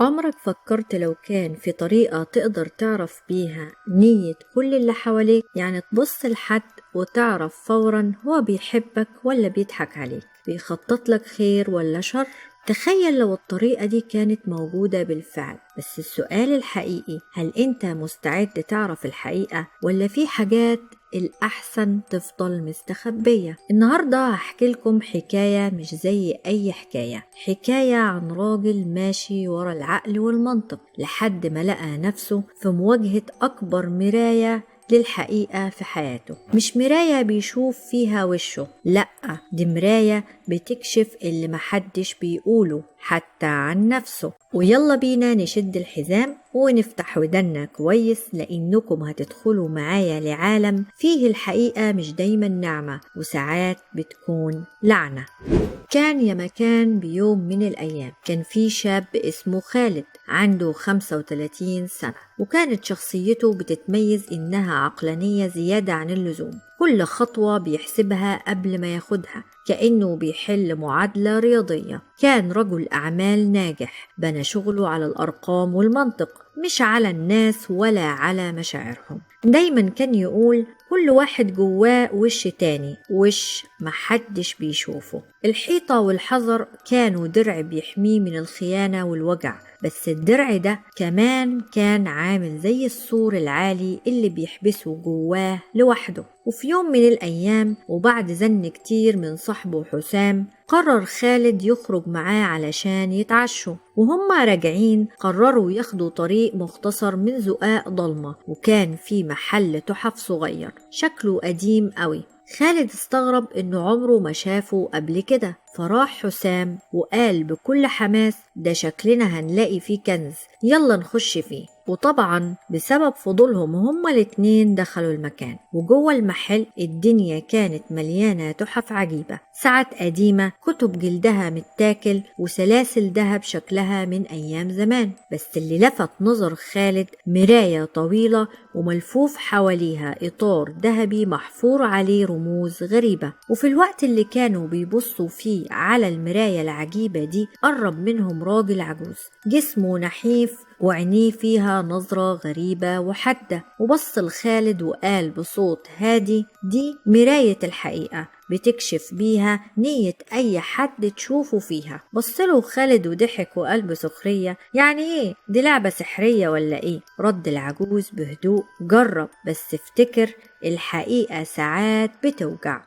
عمرك فكرت لو كان في طريقة تقدر تعرف بيها نية كل اللي حواليك؟ يعني تبص لحد وتعرف فورا هو بيحبك ولا بيضحك عليك، بيخطط لك خير ولا شر. تخيل لو الطريقة دي كانت موجودة بالفعل. بس السؤال الحقيقي، هل انت مستعد تعرف الحقيقة ولا في حاجات الأحسن تفضل مستخبية؟ النهاردة هحكي لكم حكاية مش زي أي حكاية عن راجل ماشي ورا العقل والمنطق لحد ما لقى نفسه في مواجهة أكبر مراية للحقيقة في حياته. مش مراية بيشوف فيها وشه، لأ، دي مراية بتكشف اللي محدش بيقوله حتى عن نفسه. ويلا بينا نشد الحزام ونفتح ودنا كويس، لأنكم هتدخلوا معايا لعالم فيه الحقيقة مش دايما نعمة، وساعات بتكون لعنة. كان يا مكان بيوم من الأيام كان في شاب اسمه خالد، عنده 35 سنة، وكانت شخصيته بتتميز إنها عقلانية زيادة عن اللزوم. كل خطوة بيحسبها قبل ما ياخدها كأنه بيحل معادلة رياضية. كان رجل أعمال ناجح، بنى شغله على الأرقام والمنطق، مش على الناس ولا على مشاعرهم. دايما كان يقول كل واحد جواه وش تاني، وش محدش بيشوفه. الحيطة والحذر كانوا درع بيحميه من الخيانة والوجع، بس الدرع ده كمان كان عامل زي السور العالي اللي بيحبسه جواه لوحده. وفي يوم من الأيام وبعد زن كتير من صاحبه حسام، قرر خالد يخرج معاه علشان يتعشوا. وهم راجعين قرروا ياخدوا طريق مختصر من زقاق ضلمة، وكان في محل تحف صغير شكله قديم قوي. خالد استغرب انه عمره ما شافه قبل كده، فراح حسام وقال بكل حماس ده شكلنا هنلاقي فيه كنز، يلا نخش فيه. وطبعا بسبب فضولهم هما الاتنين دخلوا المكان. وجوه المحل الدنيا كانت مليانة تحف عجيبة، ساعات قديمة، كتب جلدها متاكل، وسلاسل دهب شكلها من أيام زمان. بس اللي لفت نظر خالد مراية طويلة وملفوف حواليها إطار ذهبي محفور عليه رموز غريبة. وفي الوقت اللي كانوا بيبصوا فيه على المراية العجيبة دي، قرب منهم راجل عجوز جسمه نحيف وعينيه فيها نظرة غريبة وحادة، وبص لخالد وقال بصوت هادي دي مراية الحقيقة، بتكشف بيها نية أي حد تشوفه فيها. بصله خالد وضحك وقال بسخرية يعني ايه دي لعبة سحرية ولا ايه؟ رد العجوز بهدوء جرب، بس افتكر الحقيقة ساعات بتوجع.